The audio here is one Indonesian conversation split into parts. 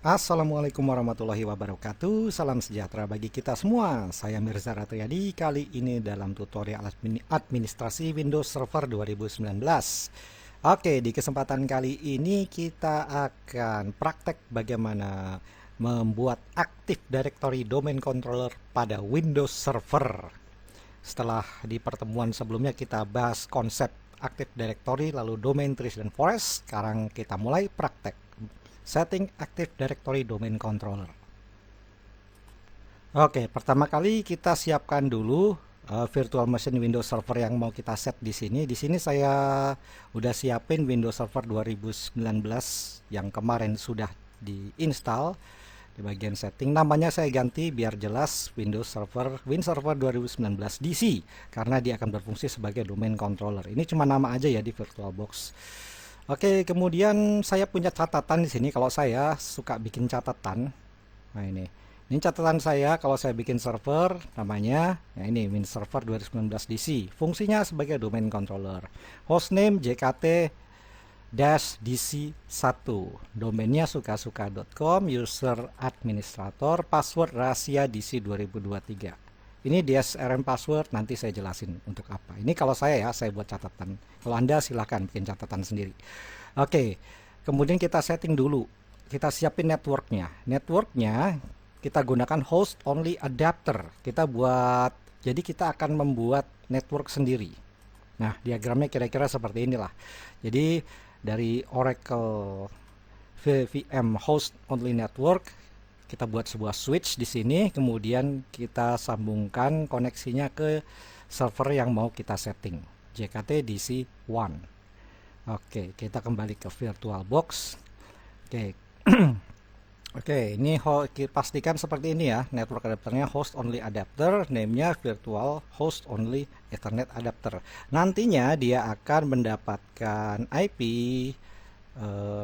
Assalamualaikum warahmatullahi wabarakatuh. Salam sejahtera bagi kita semua. Saya Mirza Ratriyadi. Kali ini dalam tutorial administrasi Windows Server 2019. Oke, di kesempatan kali ini kita akan praktek bagaimana membuat Active Directory Domain Controller pada Windows Server. Setelah di pertemuan sebelumnya kita bahas konsep Active Directory, lalu Domain Trees dan Forest, sekarang kita mulai praktek setting Active Directory Domain Controller. Oke, pertama kali kita siapkan dulu virtual machine Windows Server yang mau kita set di sini. Di sini saya udah siapin Windows Server 2019 yang kemarin sudah diinstal. Di bagian setting namanya saya ganti biar jelas Windows Server WinServer 2019 DC karena dia akan berfungsi sebagai domain controller. Ini cuma nama aja ya di VirtualBox. Oke, kemudian saya punya catatan di sini. Kalau saya suka bikin catatan. Nah ini catatan saya kalau saya bikin server namanya. Nah ini WinServer 2019 DC. Fungsinya sebagai domain controller. Hostname JKT DC1, domainnya sukasuka.com, user administrator, password rahasia DC 2023. Ini DSRM password, nanti saya jelasin untuk apa. Ini kalau saya buat catatan. Kalau Anda silahkan bikin catatan sendiri. Oke, kemudian kita setting dulu. Kita siapin networknya. Networknya kita gunakan host only adapter. Jadi kita akan membuat network sendiri. Nah, diagramnya kira-kira seperti inilah. Jadi dari Oracle VVM Host Only Network kita buat sebuah switch di sini, kemudian kita sambungkan koneksinya ke server yang mau kita setting, JKT DC1. Oke, kita kembali ke VirtualBox. Oke. Oke, ini pastikan seperti ini ya, network adapternya host only adapter, name-nya virtual host only ethernet adapter. Nantinya dia akan mendapatkan IP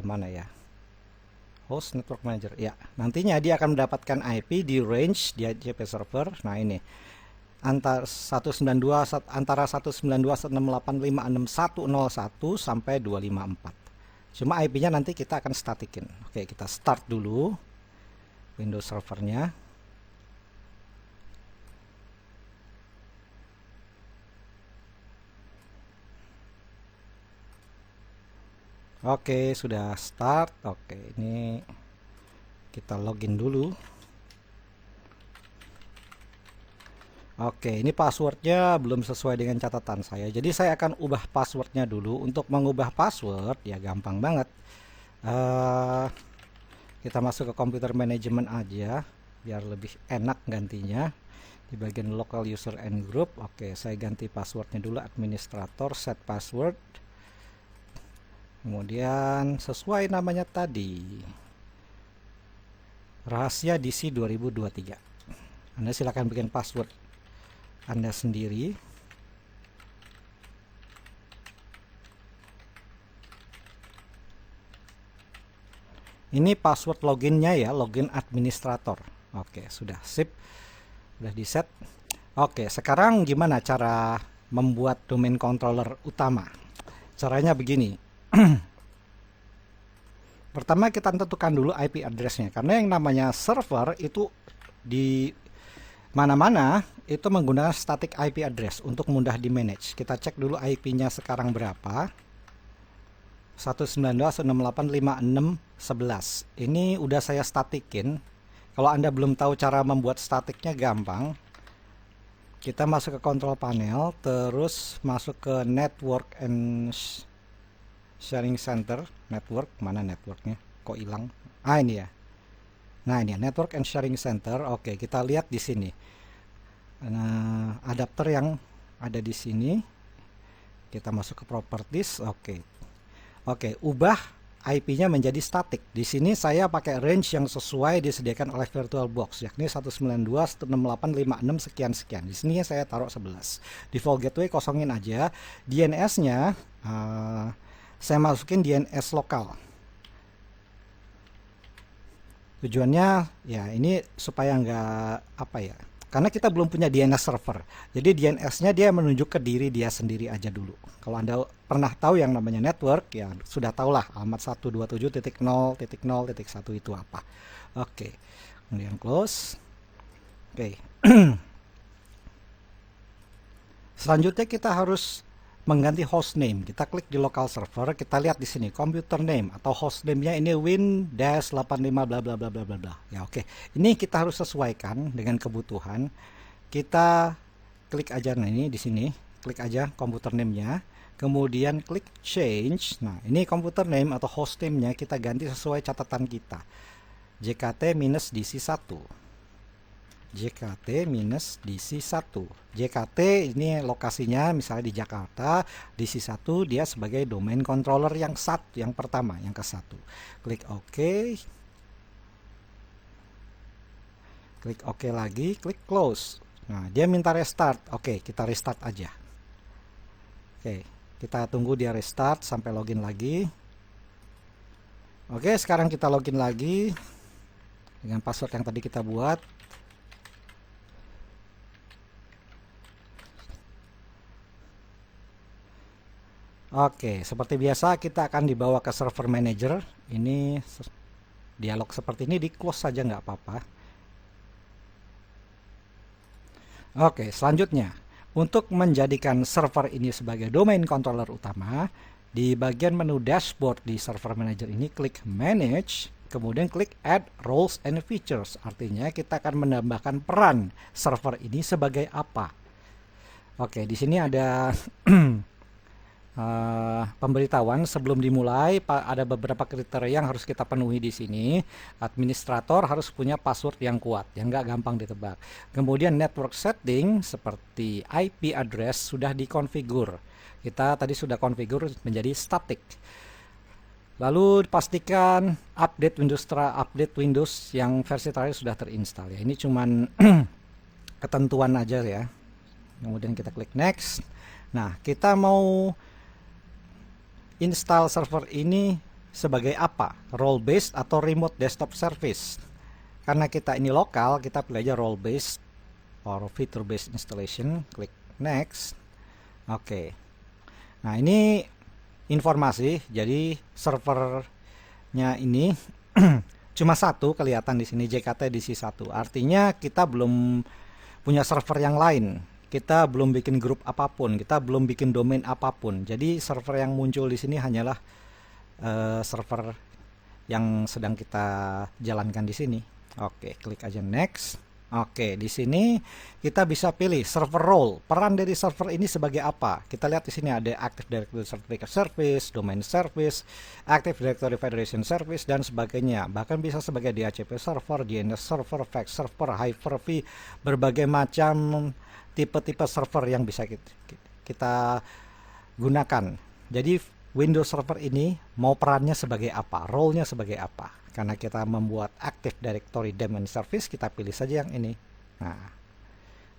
mana ya? Host network manager. Ya, nantinya dia akan mendapatkan IP di range di IP server. Nah, ini antara 192.168.561.101 sampai 254. Cuma IP-nya nanti kita akan statikin. Oke, kita start dulu Windows servernya. Oke, sudah start. Oke, ini kita login dulu. Oke, ini passwordnya belum sesuai dengan catatan saya. Jadi saya akan ubah passwordnya dulu. Untuk mengubah password ya gampang banget. Kita masuk ke computer management aja biar lebih enak gantinya. Di bagian local user and group. Oke, saya ganti passwordnya dulu administrator set password. Kemudian sesuai namanya tadi. Rahasia DC 2023. Anda silakan bikin password Anda sendiri. Ini password loginnya ya, login administrator. Oke, sudah sip. Sudah di set. Oke, sekarang gimana cara membuat domain controller utama? Caranya begini. Pertama kita tentukan dulu IP address-nya, karena yang namanya server itu di mana-mana itu menggunakan static IP address untuk mudah di manage. Kita cek dulu IP-nya sekarang berapa. 192.168.56.11. Ini udah saya statikin. Kalau Anda belum tahu cara membuat statiknya gampang. Kita masuk ke control panel, terus masuk ke network and sharing center. Network, mana networknya? Kok hilang? Ah, ini ya. Nah, ini ya, network and sharing center. Oke, kita lihat di sini. Nah, adapter yang ada di sini. Kita masuk ke properties. Oke, ubah IP-nya menjadi static. Di sini saya pakai range yang sesuai disediakan oleh VirtualBox, yakni 192.168.56 sekian-sekian. Di sini saya taruh 11. Default gateway kosongin aja. DNS-nya saya masukin DNS lokal. Tujuannya ya ini supaya nggak Karena kita belum punya DNS server. Jadi DNS-nya dia menunjuk ke diri dia sendiri aja dulu. Kalau Anda pernah tahu yang namanya network, ya sudah tahulah alamat 127.0.0.1 itu apa. Oke. Kemudian close. Oke. Selanjutnya kita harus mengganti hostname. Kita klik di local server, kita lihat di sini computer name atau hostname-nya ini win-85 bla bla bla bla bla bla. Ya oke. Ini kita harus sesuaikan dengan kebutuhan. Kita klik aja ini di sini, klik aja computer name-nya, kemudian klik change. Nah, ini computer name atau hostname-nya kita ganti sesuai catatan kita. JKT-DC1. JKT-DC1. JKT ini lokasinya misalnya di Jakarta, DC1 dia sebagai domain controller yang pertama, yang ke-1. Klik OK. Klik OK lagi, klik close. Nah, dia minta restart. Oke, kita restart aja. Oke, kita tunggu dia restart sampai login lagi. Oke, sekarang kita login lagi dengan password yang tadi kita buat. Oke, seperti biasa kita akan dibawa ke server manager. Ini dialog seperti ini di close saja nggak apa-apa. Oke, selanjutnya untuk menjadikan server ini sebagai domain controller utama, di bagian menu dashboard di server manager ini klik manage, kemudian klik add roles and features. Artinya kita akan menambahkan peran server ini sebagai apa. Oke, di sini ada pemberitahuan sebelum dimulai. Ada beberapa kriteria yang harus kita penuhi di sini. Administrator harus punya password yang kuat, yang nggak gampang ditebak. Kemudian network setting seperti IP address sudah dikonfigur. Kita tadi sudah konfigur menjadi static. Lalu pastikan update Windows yang versi terakhir sudah terinstall ya. Ini cuman ketentuan aja ya. Kemudian kita klik next. Nah, kita mau install server ini sebagai apa? Role based atau remote desktop service. Karena kita ini lokal, kita pilih aja role based or feature based installation. Klik next. Oke. Nah, ini informasi. Jadi servernya ini cuma satu kelihatan di sini, JKT-DC1. Artinya kita belum punya server yang lain. Kita belum bikin grup apapun, kita belum bikin domain apapun. Jadi server yang muncul di sini hanyalah server yang sedang kita jalankan di sini. Oke, klik aja next. Oke, di sini kita bisa pilih server role. Peran dari server ini sebagai apa? Kita lihat di sini ada Active Directory Certificate Service, Domain Service, Active Directory Federation Service, dan sebagainya. Bahkan bisa sebagai DHCP server, DNS server, fax server, Hyper-V, berbagai macam tipe-tipe server yang bisa kita gunakan. Jadi Windows Server ini mau perannya sebagai apa, role-nya sebagai apa. Karena kita membuat Active Directory Daemon Service, kita pilih saja yang ini. Nah,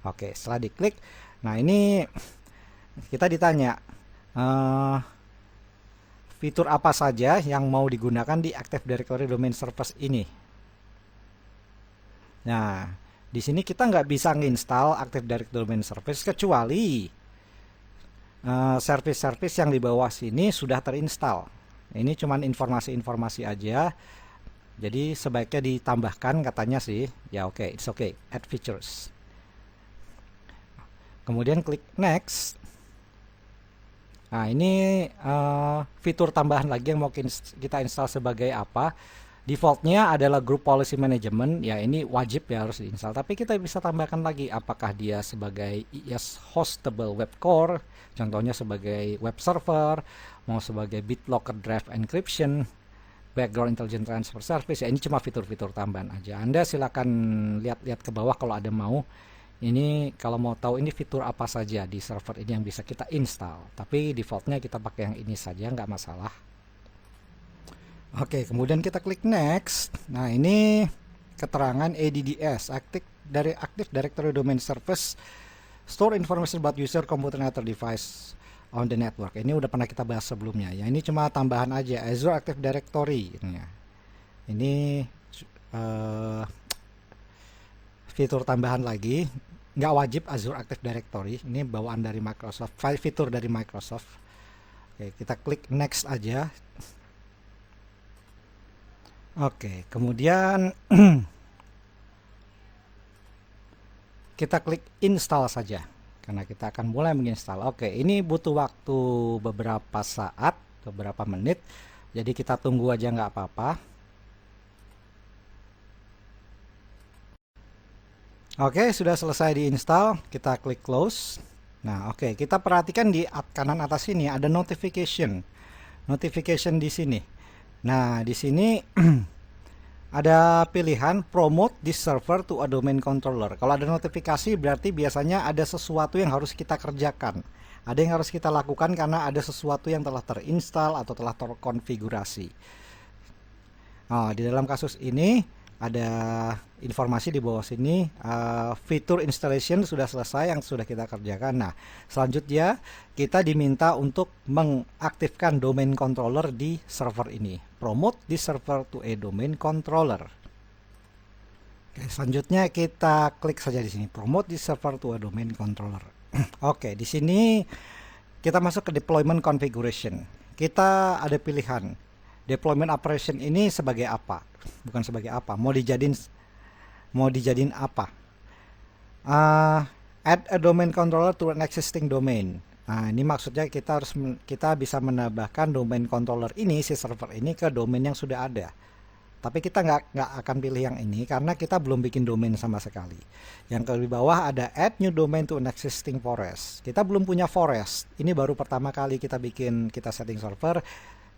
oke, setelah diklik, nah ini kita ditanya fitur apa saja yang mau digunakan di Active Directory Domain Service ini. Nah, di sini kita nggak bisa nginstal Active Directory Domain Service kecuali service-service yang di bawah sini sudah terinstall. Ini cuman informasi-informasi aja. Jadi sebaiknya ditambahkan katanya sih. Ya oke, it's okay. Add features. Kemudian klik next. Nah, ini fitur tambahan lagi yang mau kita install sebagai apa? Defaultnya adalah Group Policy Management, ya ini wajib ya harus diinstal. Tapi kita bisa tambahkan lagi apakah dia sebagai IS Hostable Web Core, contohnya sebagai web server, mau sebagai BitLocker Drive Encryption, Background Intelligent Transfer Service. Ya ini cuma fitur-fitur tambahan aja. Anda silakan lihat-lihat ke bawah kalau ada mau. Ini kalau mau tahu ini fitur apa saja di server ini yang bisa kita install. Tapi defaultnya kita pakai yang ini saja, nggak masalah. Oke, kemudian kita klik next. Nah, ini keterangan ADDS, Active Directory Domain Service, store information about user, computer, and other device on the network. Ini udah pernah kita bahas sebelumnya. Ya, ini cuma tambahan aja. Azure Active Directory. Ini fitur tambahan lagi, nggak wajib Azure Active Directory, ini bawaan dari Microsoft, fitur dari Microsoft. Oke, kita klik next aja. Oke, kemudian kita klik install saja karena kita akan mulai menginstal. Oke, ini butuh waktu beberapa saat, beberapa menit, jadi kita tunggu aja nggak apa-apa. Oke, sudah selesai diinstal, kita klik close. Nah, oke, kita perhatikan di kanan atas ini ada notification di sini. Nah, di sini ada pilihan promote this server to a domain controller. Kalau ada notifikasi berarti biasanya ada sesuatu yang harus kita kerjakan. Ada yang harus kita lakukan karena ada sesuatu yang telah terinstall atau telah terkonfigurasi. Nah, di dalam kasus ini ada informasi di bawah sini, fitur installation sudah selesai yang sudah kita kerjakan. Nah, selanjutnya kita diminta untuk mengaktifkan domain controller di server ini. Promote the server to a domain controller. Oke, selanjutnya kita klik saja di sini, promote the server to a domain controller. Oke, di sini kita masuk ke deployment configuration. Kita ada pilihan deployment operation ini sebagai apa? Bukan sebagai apa, mau dijadiin apa? Add a domain controller to an existing domain. Nah, ini maksudnya kita bisa menambahkan domain controller ini, si server ini, ke domain yang sudah ada. Tapi kita nggak akan pilih yang ini karena kita belum bikin domain sama sekali. Yang di bawah ada add new domain to an existing forest. Kita belum punya forest. Ini baru pertama kali kita setting server.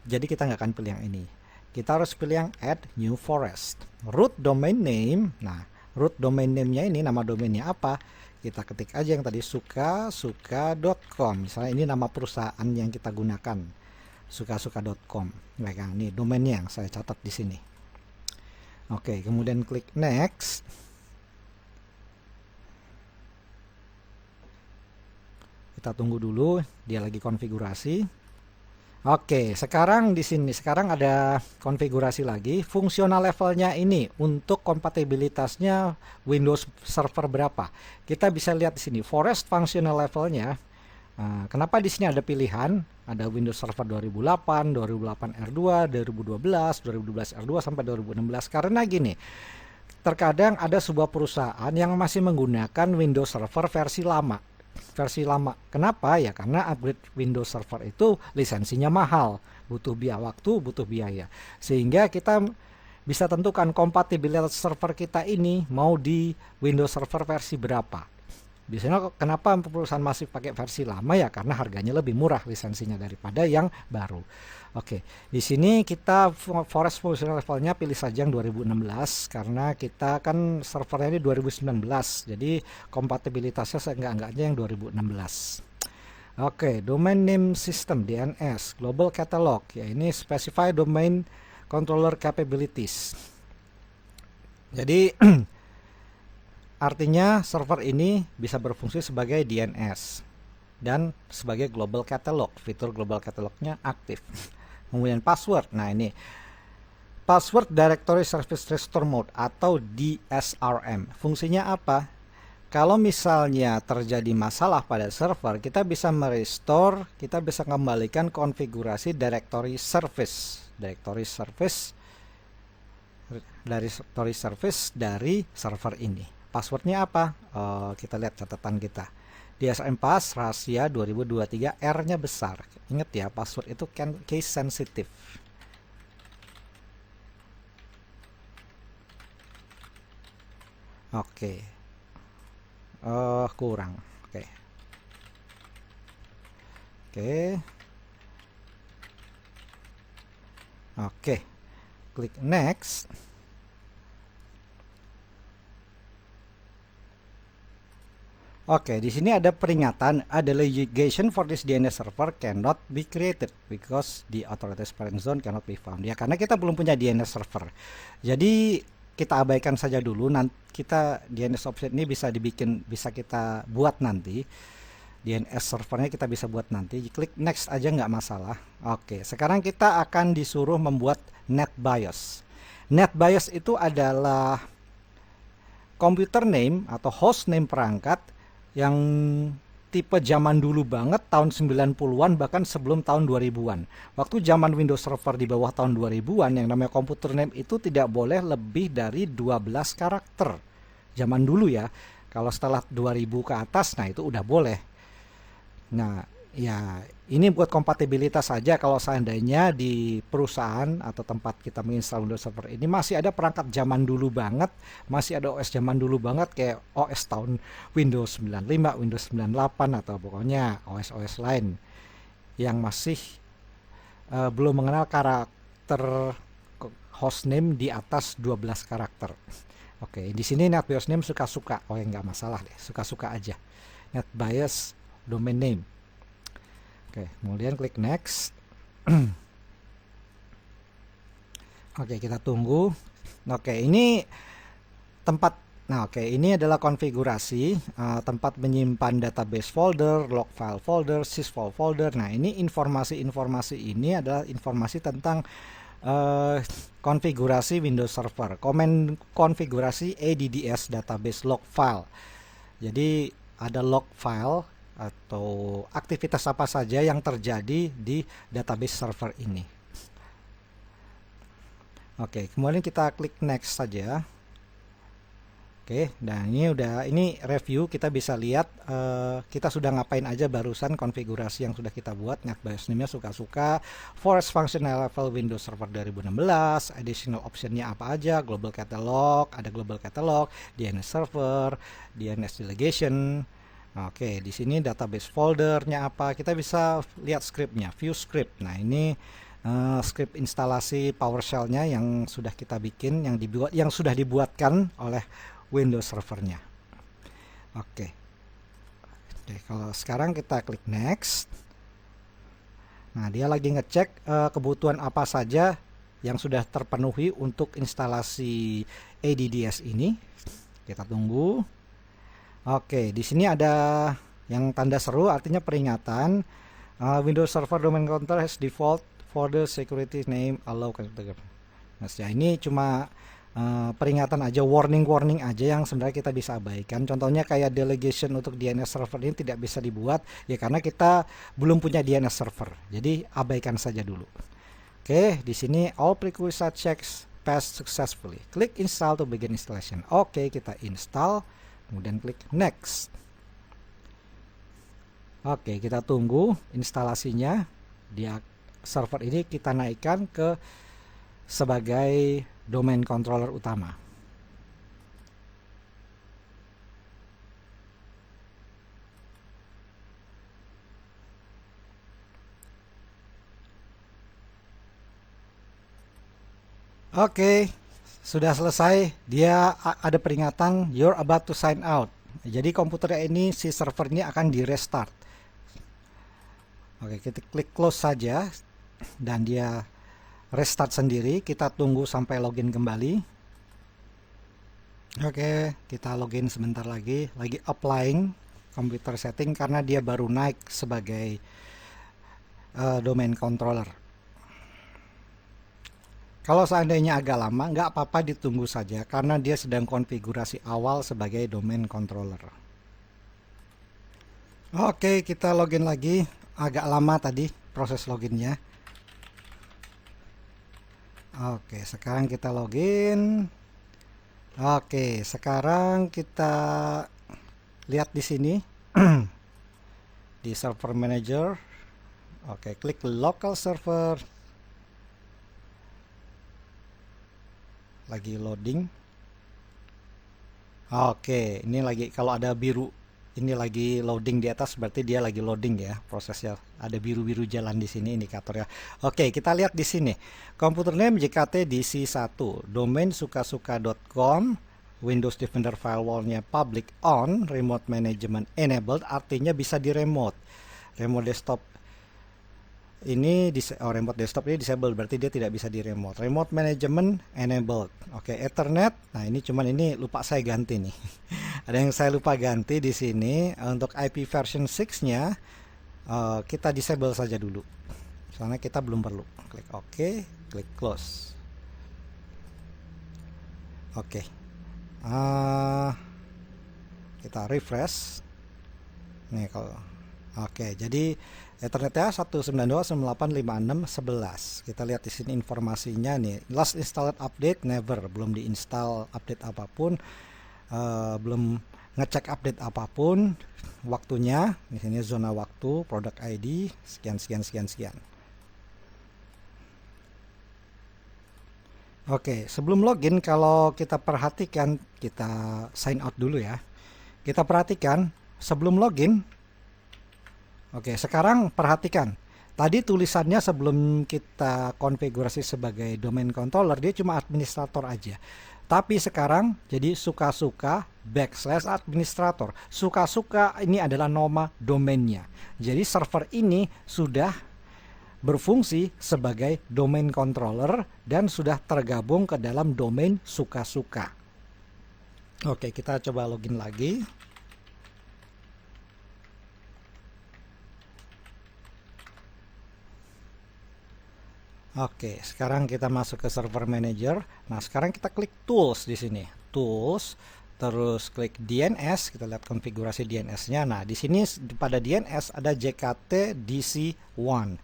Jadi kita nggak akan pilih yang ini. Kita harus pilih yang add new forest. Root domain name. Nah, root domain name-nya ini, nama domainnya apa? Kita ketik aja yang tadi suka.com. Misalnya ini nama perusahaan yang kita gunakan, sukasuka.com. Nah, ini domainnya yang saya catat di sini. Oke, kemudian klik next. Kita tunggu dulu, dia lagi konfigurasi. Oke, sekarang di sini ada konfigurasi lagi. Fungsional levelnya ini untuk kompatibilitasnya Windows Server berapa? Kita bisa lihat di sini Forest functional levelnya. Kenapa di sini ada pilihan? Ada Windows Server 2008, 2008 R2, 2012, 2012 R2 sampai 2016. Karena gini, terkadang ada sebuah perusahaan yang masih menggunakan Windows Server versi lama. Kenapa? Ya karena upgrade Windows Server itu lisensinya mahal, butuh biaya. Sehingga kita bisa tentukan kompatibilitas server kita ini mau di Windows Server versi berapa. Biasanya kenapa perusahaan masih pakai versi lama, ya karena harganya lebih murah lisensinya daripada yang baru. Oke, di sini kita Forest functional levelnya pilih saja yang 2016 karena kita kan servernya ini 2019. Jadi kompatibilitasnya seenggak-enggaknya yang 2016. Oke, domain name system DNS, global catalog, ya ini specify domain controller capabilities. Jadi artinya server ini bisa berfungsi sebagai DNS dan sebagai global catalog. Fitur global catalognya aktif. Kemudian password. Nah, ini password directory service restore mode atau DSRM. Fungsinya apa? Kalau misalnya terjadi masalah pada server, kita bisa merestore, kita bisa kembalikan konfigurasi directory service dari server ini. Passwordnya apa? Kita lihat catatan kita. DSRM pass rahasia 2023, R-nya besar. Ingat ya, password itu case sensitive. Oke. Kurang. Oke. Oke. Klik next. Oke, di sini ada peringatan, a delegation for this DNS server cannot be created because the authorized parent zone cannot be found. Ya, karena kita belum punya DNS server. Jadi kita abaikan saja dulu. Nanti kita DNS option ini bisa kita buat nanti. DNS servernya kita bisa buat nanti. Klik next aja nggak masalah. Oke, sekarang kita akan disuruh membuat NetBIOS. NetBIOS itu adalah computer name atau host name perangkat yang tipe zaman dulu banget, tahun 90-an bahkan sebelum tahun 2000-an. Waktu zaman Windows Server di bawah tahun 2000-an, yang namanya computer name itu tidak boleh lebih dari 12 karakter. Zaman dulu ya. Kalau setelah 2000 ke atas, nah itu udah boleh. Nah, ya ini buat kompatibilitas saja. Kalau seandainya di perusahaan atau tempat kita menginstal Windows Server ini masih ada perangkat zaman dulu banget, masih ada OS zaman dulu banget kayak OS tahun Windows 95, Windows 98 atau pokoknya OS-OS lain yang masih belum mengenal karakter hostname di atas 12 karakter. Oke, di sini NetBIOS name suka-suka. Oh, ya nggak masalah deh, suka-suka aja. NetBIOS domain name. Oke, kemudian klik next. Oke, kita tunggu. Oke, ini tempat. Nah, oke, ini adalah konfigurasi tempat menyimpan database folder, log file folder, sysfile folder. Nah, ini informasi-informasi ini adalah informasi tentang konfigurasi Windows Server. Komen konfigurasi ADDS database log file. Jadi ada log file atau aktivitas apa saja yang terjadi di database server ini. Oke, kemudian kita klik next saja. Oke, dan ini review, kita bisa lihat kita sudah ngapain aja barusan, konfigurasi yang sudah kita buat. NetBIOS name-nya suka-suka, forest functional level Windows Server 2016, additional optionnya apa aja, global catalog, ada global catalog, DNS server, DNS delegation. Oke, di sini database foldernya apa, kita bisa lihat scriptnya, view script. Nah, ini script instalasi PowerShell-nya yang sudah kita bikin, yang sudah dibuatkan oleh Windows servernya. Oke. Kalau sekarang kita klik next. Nah, dia lagi ngecek kebutuhan apa saja yang sudah terpenuhi untuk instalasi ADDS ini. Kita tunggu. Oke, di sini ada yang tanda seru, artinya peringatan. Windows Server Domain Controller has default folder security name allow. Nah, ya, ini cuma peringatan aja, warning aja yang sebenarnya kita bisa abaikan. Contohnya kayak delegation untuk DNS server ini tidak bisa dibuat ya karena kita belum punya DNS server. Jadi abaikan saja dulu. Oke, di sini all prerequisite checks passed successfully. Klik install to begin installation. Oke, kita install, kemudian klik next. Oke, kita tunggu instalasinya. Dia server ini kita naikkan ke sebagai domain controller utama. Oke, sudah selesai. Dia ada peringatan you're about to sign out. Jadi komputernya ini, si servernya akan di restart. Oke, kita klik close saja dan dia restart sendiri. Kita tunggu sampai login kembali. Oke, kita login sebentar lagi applying computer setting karena dia baru naik sebagai domain controller. Kalau seandainya agak lama, nggak apa-apa, ditunggu saja karena dia sedang konfigurasi awal sebagai domain controller. Oke, kita login lagi. Agak lama tadi proses loginnya. Oke, sekarang kita login. Oke, sekarang kita lihat di sini di server manager. Oke, klik local server. Lagi loading. Oke, ini lagi, kalau ada biru ini lagi loading di atas berarti dia lagi loading ya, prosesnya ada biru-biru jalan di sini indikatornya. Oke, kita lihat di sini. Computer name JKT DC1, domain sukasuka.com, Windows Defender firewallnya public on, remote management enabled, artinya bisa di remote. Remote desktop ini remote desktop ini disabled, berarti dia tidak bisa di remote. Remote management enabled. Oke, Ethernet. Nah, ini cuman ini lupa saya ganti nih. Ada yang saya lupa ganti di sini. Untuk IP version 6-nya kita disable saja dulu. Soalnya kita belum perlu. Klik OK, klik close. Oke. Kita refresh. Nih kalau oke, jadi Ethernetnya 192.168.56.11. Kita lihat di sini informasinya nih. Last installed update never, belum diinstal update apapun, belum ngecek update apapun. Waktunya di sini zona waktu, product ID sekian sekian sekian sekian. Oke, sebelum login kalau kita perhatikan, kita sign out dulu ya. Kita perhatikan sebelum login. Oke, sekarang perhatikan. Tadi tulisannya sebelum kita konfigurasi sebagai domain controller, dia cuma administrator aja. Tapi sekarang jadi suka-suka /administrator. Suka-suka ini adalah nama domainnya. Jadi server ini sudah berfungsi sebagai domain controller dan sudah tergabung ke dalam domain suka-suka. Oke, kita coba login lagi. Oke, sekarang kita masuk ke server manager. Nah, sekarang kita klik tools di sini. Tools, terus klik DNS, kita lihat konfigurasi DNS-nya. Nah, di sini pada DNS ada JKT DC1.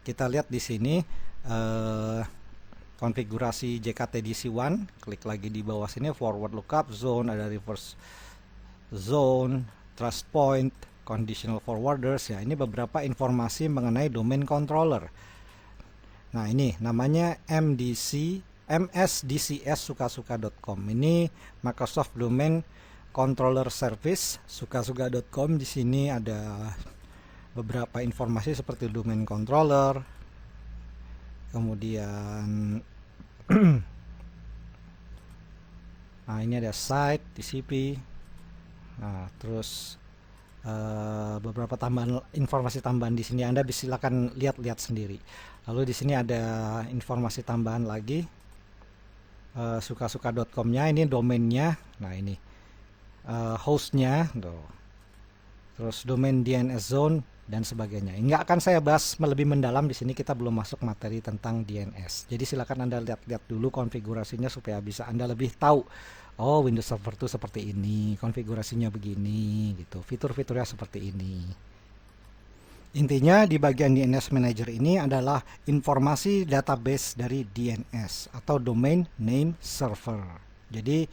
Kita lihat di sini konfigurasi JKT DC1. Klik lagi di bawah sini forward lookup zone, ada reverse zone, trust point, conditional forwarders ya. Ini beberapa informasi mengenai domain controller. Nah, ini namanya msdcs sukasuka.com. Ini Microsoft Domain Controller Service sukasuka.com. Di sini ada beberapa informasi seperti domain controller. Kemudian nah, ini ada site, TCP. Nah, terus beberapa tambahan informasi tambahan di sini, Anda bisa silakan lihat-lihat sendiri. Lalu di sini ada informasi tambahan lagi, sukasuka.com-nya, ini domainnya. Nah, ini hostnya, terus domain DNS zone dan sebagainya. Nggak akan saya bahas lebih mendalam di sini, kita belum masuk materi tentang DNS. Jadi silakan Anda lihat-lihat dulu konfigurasinya supaya bisa Anda lebih tahu. Oh, Windows Server itu seperti ini, konfigurasinya begini, gitu. Fitur-fiturnya seperti ini. Intinya di bagian DNS Manager ini adalah informasi database dari DNS atau Domain Name Server. Jadi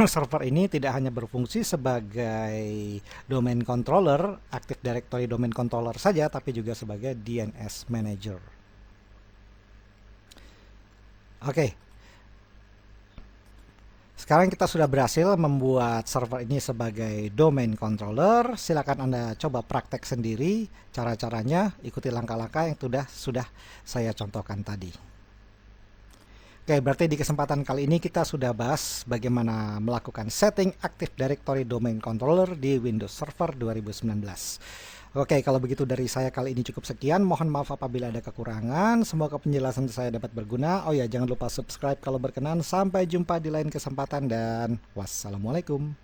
server ini tidak hanya berfungsi sebagai domain controller, Active Directory domain controller saja, tapi juga sebagai DNS Manager. Oke. Sekarang kita sudah berhasil membuat server ini sebagai domain controller. Silakan Anda coba praktek sendiri cara-caranya, ikuti langkah-langkah yang sudah saya contohkan tadi. Oke, berarti di kesempatan kali ini kita sudah bahas bagaimana melakukan setting Active Directory Domain Controller di Windows Server 2019. Oke, kalau begitu dari saya kali ini cukup sekian. Mohon maaf apabila ada kekurangan. Semoga penjelasan saya dapat berguna. Oh ya, jangan lupa subscribe kalau berkenan. Sampai jumpa di lain kesempatan dan wassalamualaikum.